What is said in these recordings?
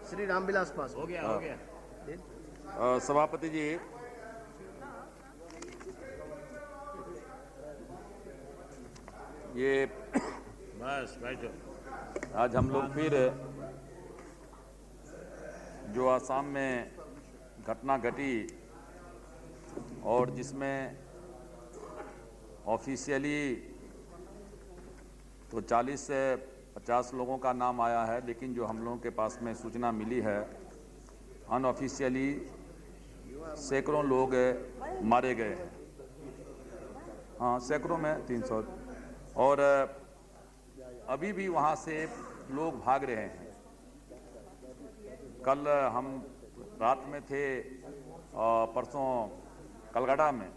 श्री रामविलास पासवान। हो गया। सभापति जी, ये बस बैठो। आज हम लोग फिर जो असम में घटना घटी और जिसमें ऑफिशियली तो 40 से 50 लोगों का नाम आया है, लेकिन जो हम लोगों के पास में सूचना मिली है अनऑफिशियली सैकड़ों लोग मारे गए हैं। हाँ, सैकड़ों में 300, और अभी भी वहाँ से लोग भाग रहे हैं। कल हम रात में थे, परसों कलकत्ता में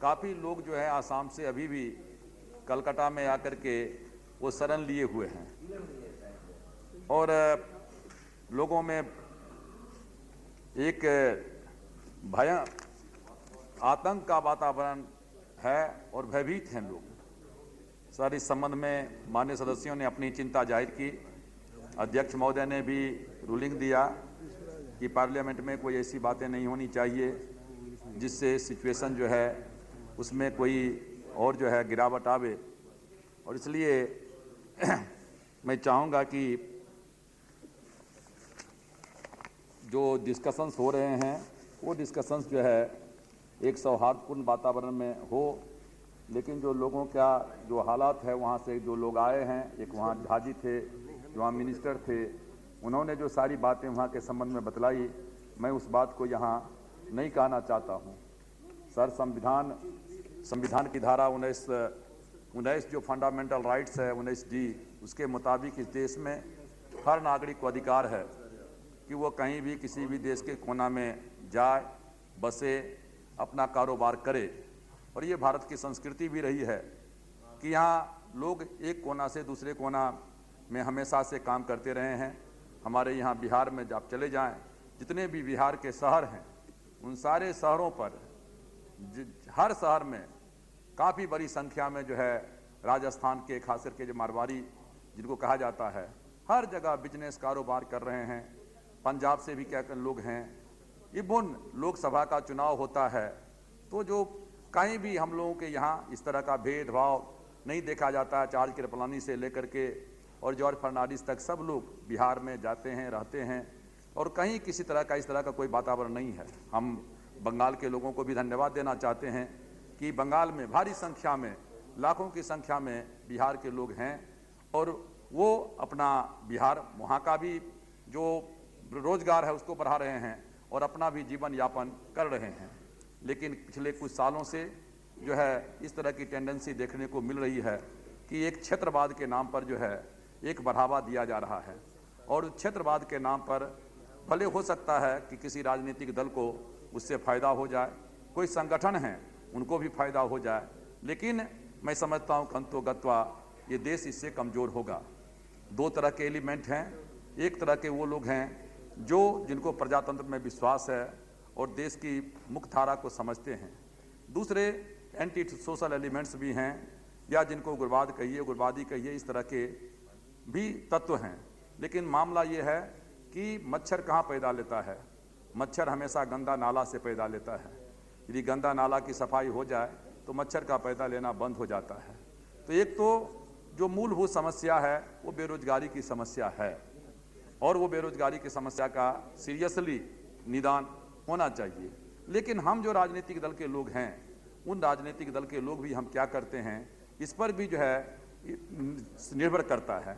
काफ़ी लोग जो है आसाम से अभी भी कलकत्ता में आकर के वो शरण लिए हुए हैं और लोगों में एक भय आतंक का वातावरण है और भयभीत हैं लोग। सर, इस संबंध में माननीय सदस्यों ने अपनी चिंता जाहिर की। अध्यक्ष महोदय ने भी रूलिंग दिया कि पार्लियामेंट में कोई ऐसी बातें नहीं होनी चाहिए जिससे सिचुएशन जो है उसमें कोई और जो है गिरावट आवे, और इसलिए मैं चाहूँगा कि जो डिस्कशंस हो रहे हैं वो डिस्कशंस जो है एक सौहार्दपूर्ण वातावरण में हो, लेकिन जो लोगों का जो हालात है, वहाँ से जो लोग आए हैं, एक वहाँ झाजी थे, जो वहाँ मिनिस्टर थे, उन्होंने जो सारी बातें वहाँ के संबंध में बतलाई, मैं उस बात को यहाँ नहीं कहना चाहता हूँ। सर, संविधान की धारा 19 जो फंडामेंटल राइट्स है 19D, उसके मुताबिक इस देश में हर नागरिक को अधिकार है कि वो कहीं भी किसी भी देश के कोना में जाए, बसे, अपना कारोबार करे। और ये भारत की संस्कृति भी रही है कि यहाँ लोग एक कोना से दूसरे कोना में हमेशा से काम करते रहे हैं। हमारे यहाँ बिहार में जब चले जाएं, जितने भी बिहार के शहर हैं, उन सारे शहरों पर हर शहर में काफ़ी बड़ी संख्या में जो है राजस्थान के, खास करके जो मारवाड़ी जिनको कहा जाता है, हर जगह बिजनेस कारोबार कर रहे हैं। पंजाब से भी क्या लोग हैं। इवन लोकसभा का चुनाव होता है तो जो कहीं भी हम लोगों के यहाँ इस तरह का भेदभाव नहीं देखा जाता है। चार्ल्स कृपलानी से लेकर के और जॉर्ज फर्नांडिस तक सब लोग बिहार में जाते हैं, रहते हैं, और कहीं किसी तरह का इस तरह का कोई वातावरण नहीं है। हम बंगाल के लोगों को भी धन्यवाद देना चाहते हैं कि बंगाल में भारी संख्या में, लाखों की संख्या में बिहार के लोग हैं और वो अपना बिहार, वहाँ का भी जो रोजगार है उसको बढ़ा रहे हैं और अपना भी जीवन यापन कर रहे हैं। लेकिन पिछले कुछ सालों से जो है इस तरह की टेंडेंसी देखने को मिल रही है कि एक क्षेत्रवाद के नाम पर जो है एक बढ़ावा दिया जा रहा है, और क्षेत्रवाद के नाम पर भले हो सकता है कि किसी राजनीतिक दल को उससे फ़ायदा हो जाए, कोई संगठन है उनको भी फायदा हो जाए, लेकिन मैं समझता हूँ कंतोगत्वा ये देश इससे कमज़ोर होगा। दो तरह के एलिमेंट हैं। एक तरह के वो लोग हैं जिनको प्रजातंत्र में विश्वास है और देश की मुख्य धारा को समझते हैं। दूसरे एंटी सोशल एलिमेंट्स भी हैं, या जिनको उग्रवाद कहिए, उग्रवादी कहिए, इस तरह के भी तत्व हैं। लेकिन मामला ये है कि मच्छर कहाँ पैदा लेता है? मच्छर हमेशा गंदा नाला से पैदा लेता है। यदि गंदा नाला की सफाई हो जाए तो मच्छर का पैदा लेना बंद हो जाता है। तो एक तो जो मूलभूत समस्या है वो बेरोजगारी की समस्या है, और वो बेरोजगारी की समस्या का सीरियसली निदान होना चाहिए। लेकिन हम जो राजनीतिक दल के लोग हैं, उन राजनीतिक दल के लोग भी हम क्या करते हैं, इस पर भी जो है निर्भर करता है।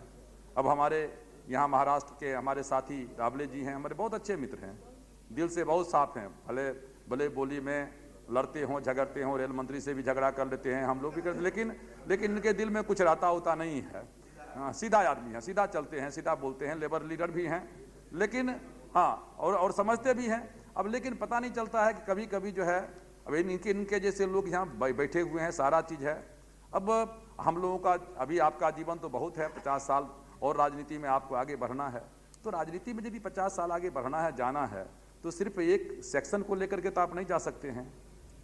अब हमारे यहाँ महाराष्ट्र के हमारे साथी रावले जी हैं, हमारे बहुत अच्छे मित्र हैं, दिल से बहुत साफ हैं। भले भले बोली में लड़ते हों, झगड़ते हों, रेल मंत्री से भी झगड़ा कर लेते हैं, हम लोग भी करते, लेकिन इनके दिल में कुछ रहता होता नहीं है। हाँ, सीधा आदमी है, सीधा चलते हैं, सीधा बोलते हैं, लेबर लीडर भी हैं, लेकिन हाँ और समझते भी हैं। अब लेकिन पता नहीं चलता है कि कभी कभी जो है, अब इनके जैसे लोग यहाँ बैठे हुए हैं, सारा चीज़ है। अब हम लोगों का अभी आपका जीवन तो बहुत है, 50 साल और राजनीति में आपको आगे बढ़ना है। तो राजनीति में यदि 50 साल आगे बढ़ना है, जाना है, तो सिर्फ एक सेक्शन को लेकर के तो आप नहीं जा सकते हैं।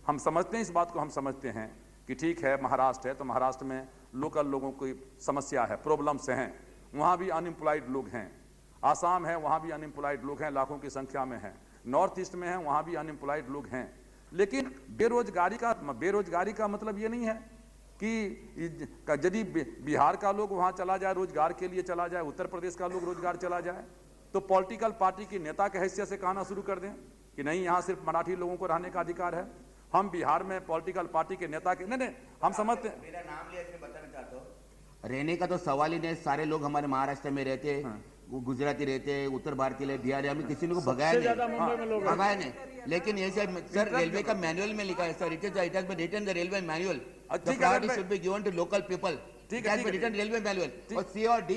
हम समझते हैं, इस बात को हम समझते हैं कि ठीक है महाराष्ट्र है तो महाराष्ट्र में लोकल लोगों की समस्या है, प्रॉब्लम्स हैं, वहाँ भी अनएम्प्लॉयड लोग हैं, आसाम है, वहां भी अनएम्प्लॉयड लोग हैं, लाखों की संख्या में हैं। नॉर्थ ईस्ट में है, वहां भी अनएम्प्लॉयड लोग हैं। लेकिन बेरोजगारी का मतलब ये नहीं है कि यदि बिहार का लोग वहां चला जाए, रोजगार के लिए चला जाए, उत्तर प्रदेश का लोग रोजगार चला जाए, तो पॉलिटिकल पार्टी की नेता के हैसियत से कहना शुरू कर दें कि नहीं, यहां सिर्फ मराठी लोगों को रहने का अधिकार है। हम बिहार में पॉलिटिकल पार्टी के नेता के नहीं, हम समझते हैं। मेरा नाम लिया इसलिए बताना चाहता हूँ, रहने का तो सवाल ही नहीं। सारे लोग हमारे महाराष्ट्र में रहते हैं, वो गुजराती रहते हैं, उत्तर भारतीय रहते, बिहारी, हमें किसी ने को भगाया नहीं। लेकिन ये सर रेलवे का मैनुअल में लिखा है sir, it is written the railway manual, the priority should be given to local people, it has been written railway manual. और सी और डी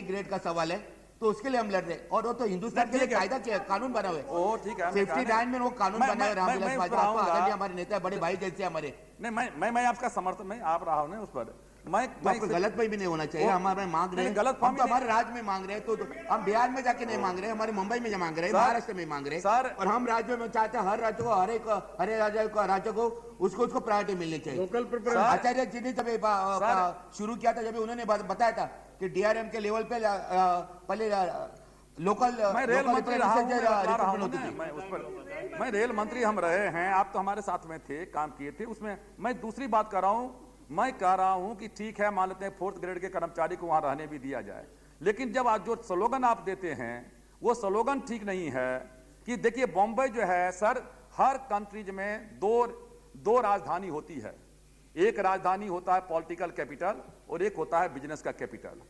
ग्रेड का सवाल है, तो उसके लिए हम लड़ रहे हैं। और वो तो हिंदुस्तान के लिए कायदा कानून बना हुआ है, ओ ठीक है, 59 में वो कानून बना है। हमारे नेता बड़े भाई जैसे हमारे। नहीं, मैं आपका समर्थन, मैं आप रहा हूं उस पर, मैं गलत भी नहीं होना चाहिए। हमारे मांग रहे हैं, हम तो हमारे राज्य में मांग रहे हैं, तो हम बिहार में जाके नहीं मांग रहे, हमारे मुंबई में मांग रहे हैं, महाराष्ट्र में मांग रहे हैं, और हम राज्य में चाहते हैं हर राज्य को, हर राज्य को उसको प्रायोरिटी मिलनी चाहिए। आचार्य जी ने जब शुरू किया था, जब उन्होंने बताया था कि डीआरएम के लेवल पे पहले लोकल रेल मंत्री रहा हूं, मैं रेल मंत्री हम रहे हैं, आप तो हमारे साथ में थे, काम किए थे उसमें। मैं दूसरी बात कर रहा हूं, मैं कह रहा हूं कि ठीक है, मान लेते हैं 4th ग्रेड के कर्मचारी को वहां रहने भी दिया जाए, लेकिन जब आज जो स्लोगन आप देते हैं वो स्लोगन ठीक नहीं है। कि देखिए, बॉम्बे जो है सर, हर कंट्रीज में दो राजधानी होती है। एक राजधानी होता है पॉलिटिकल कैपिटल और एक होता है बिजनेस का कैपिटल।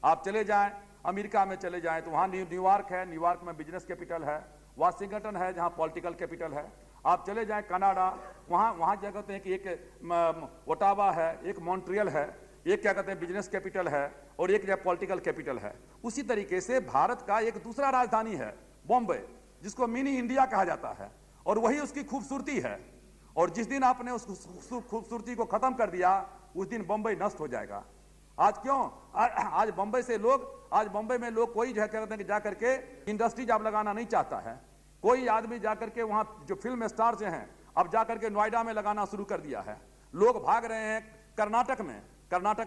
आप चले जाएं अमेरिका में, चले जाएं तो वहां न्यूयॉर्क है, न्यूयॉर्क में बिजनेस कैपिटल है। वाशिंगटन है जहां पॉलिटिकल कैपिटल है। आप चले जाएं कनाडा, वहां क्या कहते हैं कि एक ओटावा है, एक मॉन्ट्रियल है, एक क्या कहते हैं बिजनेस कैपिटल है, और एक जो पॉलिटिकल कैपिटल है। उसी तरीके से भारत का एक दूसरा राजधानी है बॉम्बे, जिसको मिनी इंडिया कहा जाता है, और वही उसकी खूबसूरती है। और जिस दिन आपने उस खूबसूरती को खत्म कर दिया, उस दिन बॉम्बे नष्ट हो जाएगा। आज क्यों? आज बॉम्बे में लोग कोई जो है कहते हैं कि जाकर के इंडस्ट्री जॉब लगाना नहीं चाहता है। कोई आदमी जाकर के वहां जो फिल्म स्टार जो हैं, अब जाकर के नोएडा में लगाना शुरू कर दिया है। लोग भाग रहे हैं कर्नाटक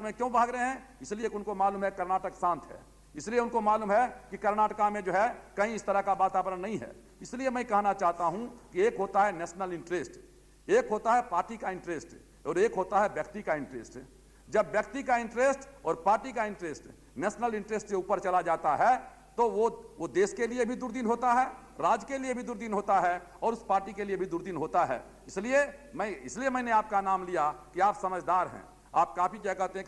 में क्यों भाग रहे हैं? इसलिए कि उनको मालूम है कर्नाटक शांत है, इसलिए उनको मालूम है कि कर्नाटका में जो है कहीं इस तरह का वातावरण नहीं है। इसलिए मैं कहना चाहता हूं कि एक होता है नेशनल इंटरेस्ट, एक होता है पार्टी का इंटरेस्ट, और एक होता है व्यक्ति का इंटरेस्ट। जब व्यक्ति का इंटरेस्ट और पार्टी का इंटरेस्ट नेशनल इंटरेस्ट से ऊपर चला जाता है, तो वो देश के लिए भी दुर्दिन होता है, राज्य के लिए भी दुर्दिन होता है, और उस पार्टी के लिए भी दुर्दिन होता है। इसलिए मैंने आपका नाम लिया कि आप समझदार हैं, आप काफी क्या कहते हैं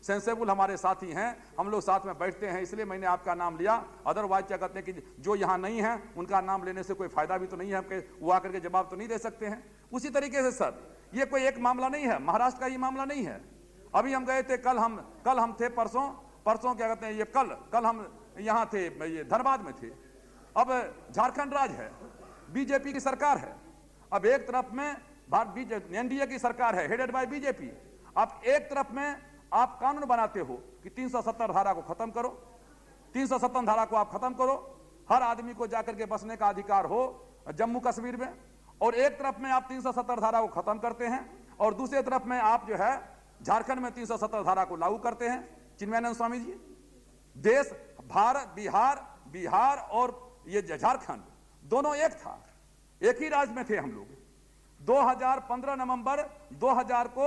सेंसेबल हमारे साथी हैं, हम लोग साथ में बैठते हैं, इसलिए मैंने आपका नाम लिया। अदरवाइज क्या कहते हैं कि जो यहाँ नहीं है उनका नाम लेने से कोई फायदा भी तो नहीं है, वो आकर के जवाब तो नहीं दे सकते हैं। उसी तरीके से सर, ये कोई एक मामला नहीं है, महाराष्ट्र का ये मामला नहीं है। अभी हम गए थे, कल हम थे, परसों क्या कहते हैं, ये कल हम यहाँ थे, ये धनबाद में थे। अब झारखंड राज्य है, बीजेपी की सरकार है। अब एक तरफ में एनडीए की सरकार है, हेडेड बाय बीजेपी। अब एक तरफ में आप कानून बनाते हो कि 370 धारा को खत्म करो, 370 धारा को आप खत्म करो, हर आदमी को जाकर के बसने का अधिकार हो जम्मू कश्मीर में। और एक तरफ में आप 370 धारा को खत्म करते हैं, और दूसरी तरफ में आप जो है झारखंड में 370 धारा को लागू करते हैं। चिन्मयानंद स्वामी जी, देश भारत बिहार और ये झारखंड दोनों एक था, एक ही राज्य में थे हम लोग। 2015 नवंबर 2000 को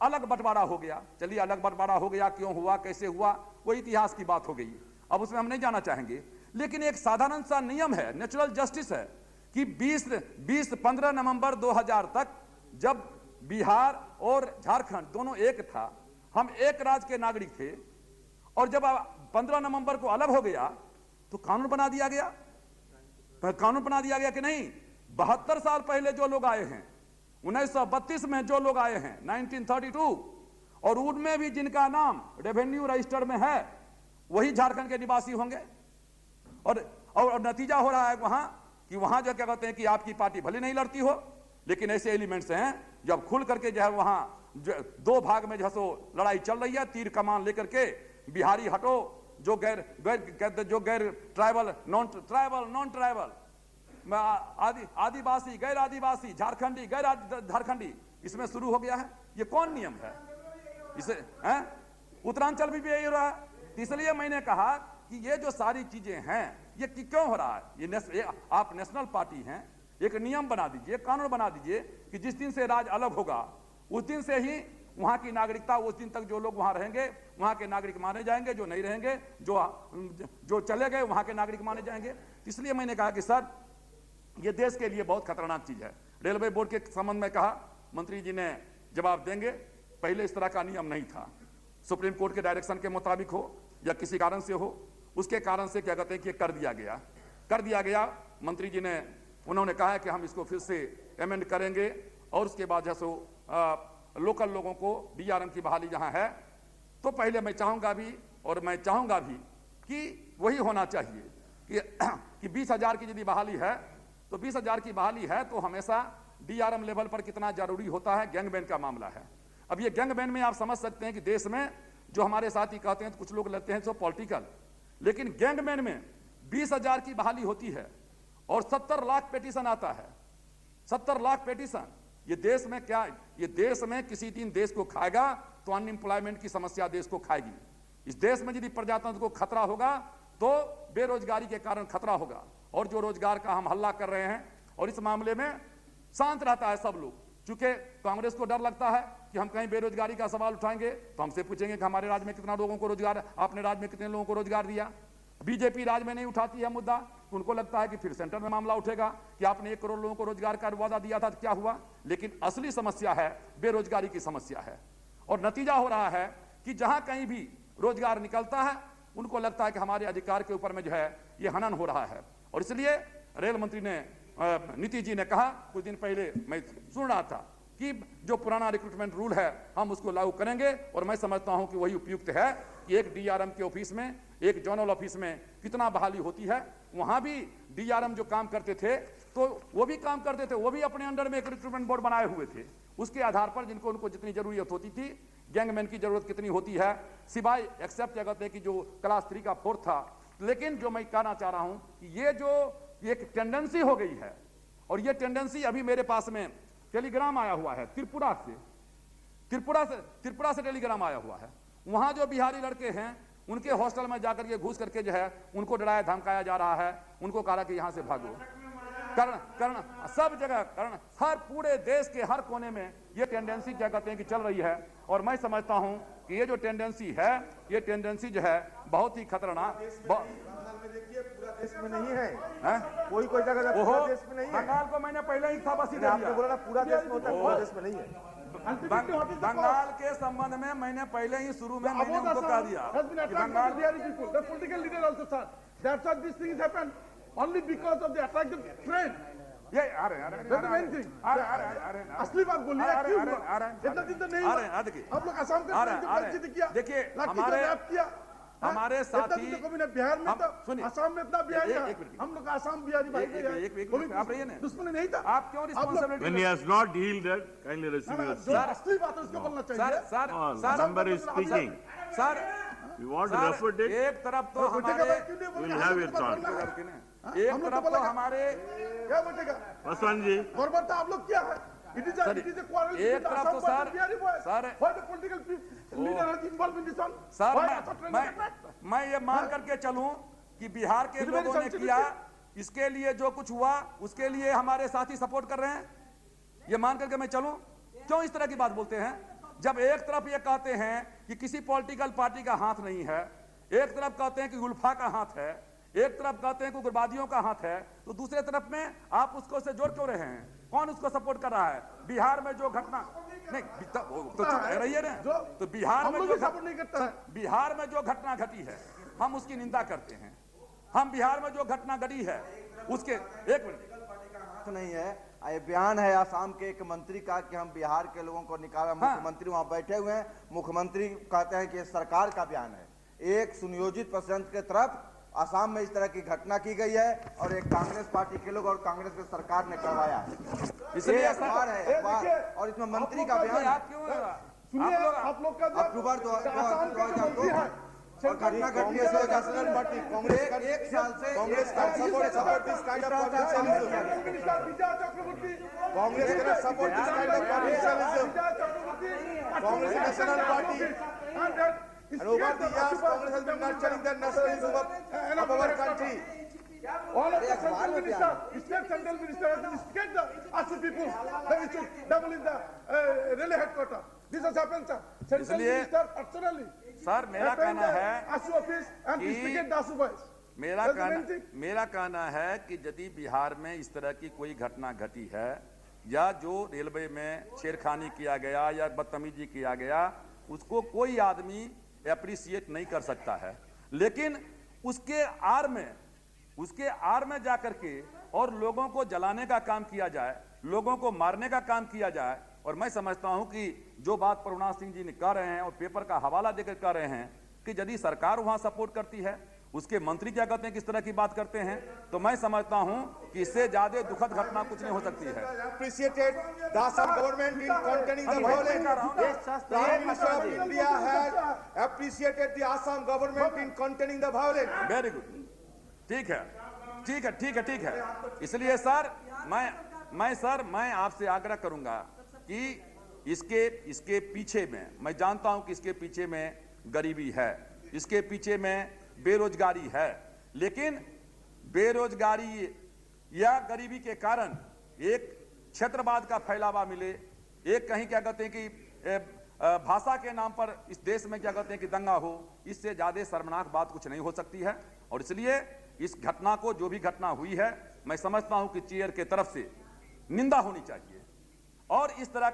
अलग बंटवारा हो गया। चलिए, अलग बंटवारा हो गया, क्यों हुआ, कैसे हुआ, वो इतिहास की बात हो गई, अब उसमें हम नहीं जाना चाहेंगे। लेकिन एक साधारण सा नियम है, नेचुरल जस्टिस है कि 15 नवंबर 2000 तक जब बिहार और झारखंड दोनों एक था, हम एक राज्य के नागरिक थे, और जब 15 नवंबर को अलग हो गया तो कानून बना दिया गया। कि नहीं, 72 साल पहले जो लोग आए हैं, 1932 में जो लोग आए हैं, 1932, और उनमें भी जिनका नाम रेवेन्यू रजिस्टर में है, वही झारखंड के निवासी होंगे। और नतीजा हो रहा है वहां जो क्या कहते हैं कि आपकी पार्टी भले नहीं लड़ती हो, लेकिन ऐसे एलिमेंट्स हैं जब खुल करके जो है वहां दो भाग में जो लड़ाई चल रही है, तीर कमान लेकर के, बिहारी हटो, जो गैर ट्राइबल, नॉन ट्राइबल, आदिवासी, गैर आदिवासी, झारखंडी, गैर झारखंडी, इसमें शुरू हो गया है। ये कौन नियम है? इसे उत्तरांचल में भी यही हो रहा है। इसलिए मैंने कहा कि ये जो सारी चीजें हैं ये क्यों हो रहा है। ये आप नेशनल पार्टी हैं, एक नियम बना दीजिए, कानून बना दीजिए कि जिस दिन से राज्य अलग होगा उस दिन से ही वहां की नागरिकता, उस दिन तक जो लोग वहां रहेंगे वहां के नागरिक माने जाएंगे, जो नहीं रहेंगे, जो चले गए वहां के नागरिक माने जाएंगे। इसलिए मैंने कहा कि सर ये देश के लिए बहुत खतरनाक चीज है। रेलवे बोर्ड के संबंध में कहा, मंत्री जी ने जवाब देंगे, पहले इस तरह का नियम नहीं था, सुप्रीम कोर्ट के डायरेक्शन के मुताबिक हो या किसी कारण से हो, उसके कारण से क्या कहते हैं कि कर दिया गया। मंत्री जी ने उन्होंने कहा है कि हम इसको फिर से अमेंड करेंगे और उसके बाद जैसे लोकल लोगों को डीआरएम की बहाली जहां है, तो पहले मैं चाहूंगा भी और मैं चाहूंगा भी कि वही होना चाहिए कि 20,000 की यदि बहाली है तो 20,000 की बहाली है तो हमेशा डीआरएम लेवल पर कितना जरूरी होता है, गैंगमैन का मामला है। अब ये गैंगमैन में आप समझ सकते हैं कि देश में जो हमारे साथी कहते हैं तो कुछ लोग लगते हैं सो पॉलिटिकल, लेकिन गैंगमैन में 20,000 की बहाली होती है और 70 लाख पेटिशन आता है। 70 लाख पेटिशन, ये देश में क्या, ये देश में किसी दिन देश को खाएगा तो अनएम्प्लॉयमेंट की समस्या देश को खाएगी। इस देश में यदि प्रजातंत्र को खतरा होगा तो बेरोजगारी के कारण खतरा होगा। और जो रोजगार का हम हल्ला कर रहे हैं और इस मामले में शांत रहता है सब लोग, चूंकि कांग्रेस को डर लगता है कि हम कहीं बेरोजगारी का सवाल उठाएंगे तो हमसे पूछेंगे कि हमारे राज्य में कितना लोगों को रोजगार, आपने राज्य में कितने लोगों को रोजगार दिया। बीजेपी राज्य में नहीं उठाती है मुद्दा, उनको लगता है कि फिर सेंटर में मामला उठेगा कि आपने 1 करोड़ लोगों को रोजगार का वादा दिया था तो क्या हुआ। लेकिन असली समस्या है बेरोजगारी की समस्या है, और नतीजा हो रहा है कि जहां कहीं भी रोजगार निकलता है उनको लगता है कि हमारे अधिकार के ऊपर में जो है ये हनन हो रहा है। और इसलिए रेल मंत्री ने नीतीश जी ने कहा, कुछ दिन पहले मैं सुन रहा था कि जो पुराना रिक्रूटमेंट रूल है हम उसको लागू करेंगे, और मैं समझता हूं कि वही उपयुक्त है कि एक डीआरएम के ऑफिस में, एक जोनल ऑफिस में कितना बहाली होती है, वहां भी डीआरएम जो काम करते थे तो वो भी काम करते थे, वो भी अपने अंडर में एक रिक्रूटमेंट बोर्ड बनाए हुए थे, उसके आधार पर जिनको उनको जितनी जरूरत होती थी, गैंगमैन की जरूरत कितनी होती है, सिवाय एक्सेप्ट क्या कहते हैं कि जो क्लास 3 का 4 था। लेकिन जो मैं कहना चाह रहा हूं कि ये जो एक टेंडेंसी हो गई है, और ये टेंडेंसी अभी मेरे पास में टेलीग्राम आया हुआ है त्रिपुरा से टेलीग्राम आया हुआ है। वहां जो बिहारी लड़के हैं उनके हॉस्टल में जाकर के घुस करके जो है उनको डराया धमकाया जा रहा है, उनको कहा कि यहां से भागो। कर्ण सब जगह, कर्ण हर पूरे देश के हर कोने में ये टेंडेंसी क्या कहते हैं कि चल रही है। और मैं समझता हूं कि ये जो टेंडेंसी है, ये टेंडेंसी जो है बहुत ही खतरनाक। देखिए पूरा देश में नहीं है, कोई जगह पूरा देश में नहीं है। बंगाल को मैंने पहले ही था, बस आपने बोला ना पूरा देश में होता है, पूरा देश में नहीं है। बंगाल के संबंध में मैंने पहले ही शुरू में मैंने उनको कह दिया कि बंगाल ये असली बात बोलिए, इतना दिन तो नहीं आप लोग असम का देखिए हमारे साथी बिहार में तो असम में इतना बिहारी हम लोग असम बिहारी भाई आप रहिए ना, दुश्मन नहीं था। आप क्यों responsibility When he has not yielded, kindly receive your seat. असली बात उसको बोलना चाहिए। Member is speaking. Sir You want to refer it? एक तरफ तो हमारे We'll have your thought. एक तरफ तो हमारे क्या बचेगा पासवान जी, गवर्नमेंट आप लोग क्या है, इट इज a quarrel एक तरफ तो sir why the political leader has involved in this one। Sir मैं ये मान करके चलूं कि बिहार के लोगों ने किया, इसके लिए जो कुछ हुआ उसके लिए हमारे साथी सपोर्ट कर रहे हैं, ये मान करके मैं चलूं। क्यों इस तरह की बात बोलते हैं, जब एक तरफ ये कहते हैं कि किसी पॉलिटिकल पार्टी का हाथ नहीं है, एक तरफ कहते हैं कि उल्फा का हाथ है, एक तरफ कहते हैं कि उग्रवादियों का हाथ है, तो दूसरे तरफ में आप उसको से जोड़ क्यों रहे हैं? कौन उसको सपोर्ट कर रहा है? बिहार में जो घटना नहीं तो चुप रहिए ना, तो बिहार में जो सपोर्ट नहीं करता है, बिहार में जो घटना घटी है हम उसकी निंदा करते हैं। हम बिहार में जो घटना घटी है उसके एक मिनट नहीं है, ये बयान है आसाम के एक मंत्री का कि हम बिहार के लोगों को निकाला। मुख्यमंत्री वहां बैठे हुए हैं, मुख्यमंत्री कहते हैं कि सरकार का बयान है, एक सुनियोजित प्रशासन के तरफ आसाम में इस तरह की घटना की गई है और एक कांग्रेस पार्टी के लोग और कांग्रेस की सरकार ने करवाया है। इसलिए अखबार है अखबार, और इसमें मंत्री का बयान आप क्यों आप लोग का अक्टूबर 2002 और घटना घटी है। नेशनल पार्टी कांग्रेस का एक साल से कांग्रेस का support this kind of Congress का support this kind of Congress national party And over the years, Congress has been nurturing the nationalism of our country. All of the central minister, state central minister has been scared the ASU people that we should double in the railway headquarters. This has happened, sir. Central इसलिए minister personally sir मेरा कहना है ASU office and कि speaking the ASU voice. मेरा कहना है कि यदि बिहार में इस तरह की कोई घटना घटी है या जो रेलवे में छेड़खानी किया गया या बदतमीजी किया गया, उसको कोई आदमी एप्रिसिएट नहीं कर सकता है, लेकिन उसके आड़ में जाकर के और लोगों को जलाने का काम किया जाए, लोगों को मारने का काम किया जाए। और मैं समझता हूं कि जो बात प्रभुनाथ सिंह जी ने कह रहे हैं और पेपर का हवाला देकर कह रहे हैं कि यदि सरकार वहां सपोर्ट करती है, उसके मंत्री क्या कहते हैं, किस तरह की बात करते हैं, तो मैं समझता हूं कि इससे ज्यादा दुखद घटना कुछ नहीं हो सकती है। Appreciated the Assam government in containing the violence. Prime Minister of India has appreciated the Assam government in containing the violence. Very good, ठीक है। इसलिए सर मैं आपसे आग्रह करूंगा कि इसके पीछे में, मैं जानता हूं कि इसके पीछे में गरीबी है, इसके पीछे में बेरोजगारी है, लेकिन बेरोजगारी या गरीबी के कारण एक क्षेत्रवाद का फैलावा मिले, एक कहीं क्या कहते हैं कि भाषा के नाम पर इस देश में क्या कहते हैं कि दंगा हो, इससे ज्यादा शर्मनाक बात कुछ नहीं हो सकती है। और इसलिए इस घटना को, जो भी घटना हुई है, मैं समझता हूं कि चेयर के तरफ से निंदा होनी चाहिए। और इस तरह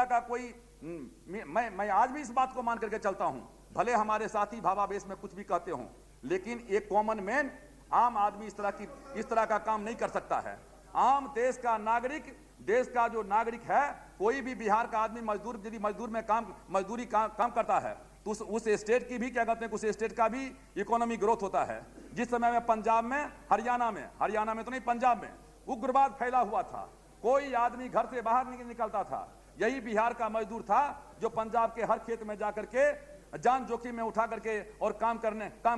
का कोई मैं आज भी इस बात को मान करके चलता हूं, भले हमारे साथी भावावेश में कुछ भी कहते हों, लेकिन एक कॉमन मैन, आम आदमी इस तरह का काम नहीं कर सकता है। आम देश का नागरिक, देश का जो नागरिक है, कोई भी बिहार का आदमी मजदूर, यदि मजदूरी काम करता है तो उस स्टेट की भी क्या कहते हैं, उस स्टेट का भी इकोनॉमी ग्रोथ होता है। जिस समय में पंजाब में, हरियाणा में तो नहीं, पंजाब में उग्रवाद फैला हुआ था, कोई आदमी घर से बाहर नहीं निकलता था, यही बिहार का मजदूर था जो पंजाब के हर खेत में जाकर के जान जोखिम में उठा करके और काम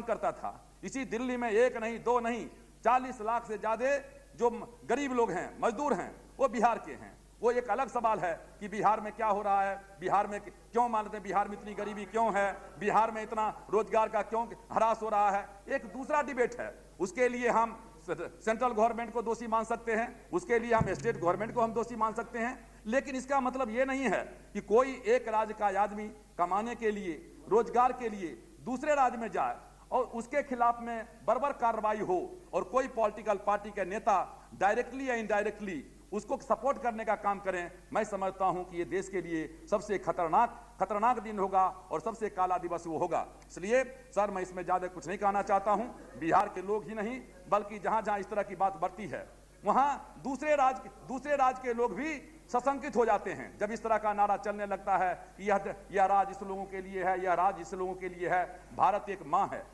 करता था। इसी दिल्ली में 1 नहीं 2 नहीं 40 लाख से ज्यादा जो गरीब लोग हैं, मजदूर हैं, वो बिहार के हैं। वो एक अलग सवाल है कि बिहार में क्या हो रहा है, बिहार में क्यों मानते हैं, बिहार में इतनी गरीबी क्यों है, बिहार में इतना रोजगार का क्यों ह्रास हो रहा है, एक दूसरा डिबेट है। उसके लिए हम सेंट्रल गवर्नमेंट को दोषी मान सकते हैं, उसके लिए हम स्टेट गवर्नमेंट को हम दोषी मान सकते हैं, लेकिन इसका मतलब ये नहीं है कि कोई एक राज्य का आदमी कमाने के लिए, रोजगार के लिए दूसरे राज्य में जाए और उसके खिलाफ में बर्बर कार्रवाई हो और कोई पॉलिटिकल पार्टी के नेता डायरेक्टली या इनडायरेक्टली उसको सपोर्ट करने का काम करें। मैं समझता हूं कि ये देश के लिए सबसे खतरनाक दिन होगा और सबसे काला दिवस वो होगा। इसलिए सर, मैं इसमें ज्यादा कुछ नहीं कहना चाहता हूं। बिहार के लोग ही नहीं, बल्कि जहां जहां इस तरह की बात बढ़ती है, वहां दूसरे राज्य के लोग भी सशंकित हो जाते हैं। जब इस तरह का नारा चलने लगता है कि यह राज इस लोगों के लिए है, यह राज इस लोगों के लिए है। भारत एक माँ है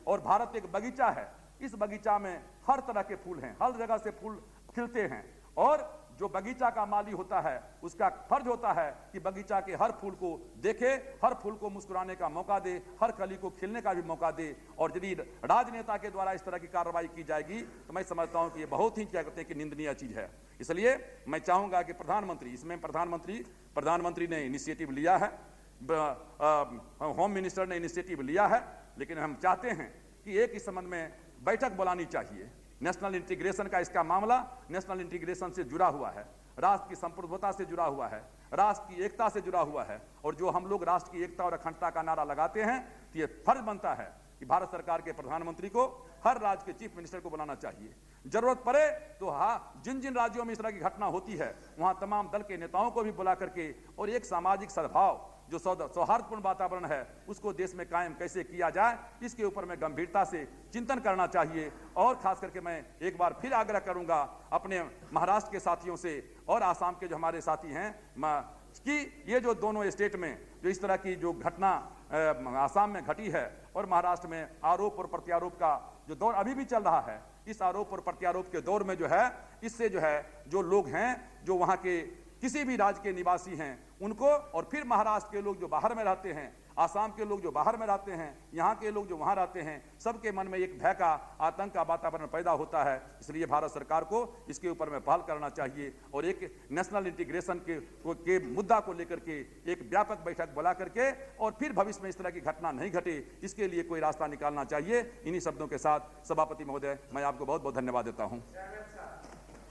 और भारत एक बगीचा है। इस बगीचा में हर तरह के फूल हैं, हर जगह से फूल खिलते हैं, और जो बगीचा का माली होता है उसका फर्ज होता है कि बगीचा के हर फूल को देखे, हर फूल को मुस्कुराने का मौका दे, हर कली को खिलने का भी मौका दे। और यदि राजनेता के द्वारा इस तरह की कार्रवाई की जाएगी तो मैं समझता हूं कि ये बहुत ही क्या कहते हैं कि निंदनीय चीज है। इसलिए मैं चाहूंगा कि प्रधानमंत्री ने इनिशिएटिव लिया है, होम मिनिस्टर ने इनिशिएटिव लिया है, लेकिन हम चाहते हैं कि एक इस संबंध में बैठक बुलानी चाहिए। नेशनल इंटीग्रेशन का इसका मामला नेशनल इंटीग्रेशन से जुड़ा हुआ है, राष्ट्र की संप्रभुता से जुड़ा हुआ है, राष्ट्र की एकता से जुड़ा हुआ है। और जो हम लोग राष्ट्र की एकता और अखंडता का नारा लगाते हैं तो ये फर्ज बनता है कि भारत सरकार के प्रधानमंत्री को हर राज्य के चीफ मिनिस्टर को बुलाना चाहिए। जरूरत पड़े तो जिन राज्यों में इस तरह की घटना होती है वहां तमाम दल के नेताओं को भी बुला करके और एक सामाजिक सद्भाव, जो सौहार्दपूर्ण वातावरण है, उसको देश में कायम कैसे किया जाए, इसके ऊपर में गंभीरता से चिंतन करना चाहिए। और खास करके मैं एक बार फिर आग्रह करूंगा अपने महाराष्ट्र के साथियों से और आसाम के जो हमारे साथी हैं कि ये जो दोनों स्टेट में जो इस तरह की जो घटना आसाम में घटी है और महाराष्ट्र में आरोप और प्रत्यारोप का जो दौर अभी भी चल रहा है, इस आरोप और प्रत्यारोप के दौर में जो है, इससे जो है जो लोग हैं, जो वहां के किसी भी राज्य के निवासी हैं, उनको और फिर महाराष्ट्र के लोग जो बाहर में रहते हैं, आसाम के लोग जो बाहर में रहते हैं, यहाँ के लोग जो वहाँ रहते हैं, सबके मन में एक भय का, आतंक का वातावरण पैदा होता है। इसलिए भारत सरकार को इसके ऊपर में पहल करना चाहिए और एक नेशनल इंटीग्रेशन के मुद्दा को लेकर के एक व्यापक बैठक बुला करके और फिर भविष्य में इस तरह की घटना नहीं घटे, इसके लिए कोई रास्ता निकालना चाहिए। इन्हीं शब्दों के साथ सभापति महोदय, मैं आपको बहुत बहुत धन्यवाद देता हूं।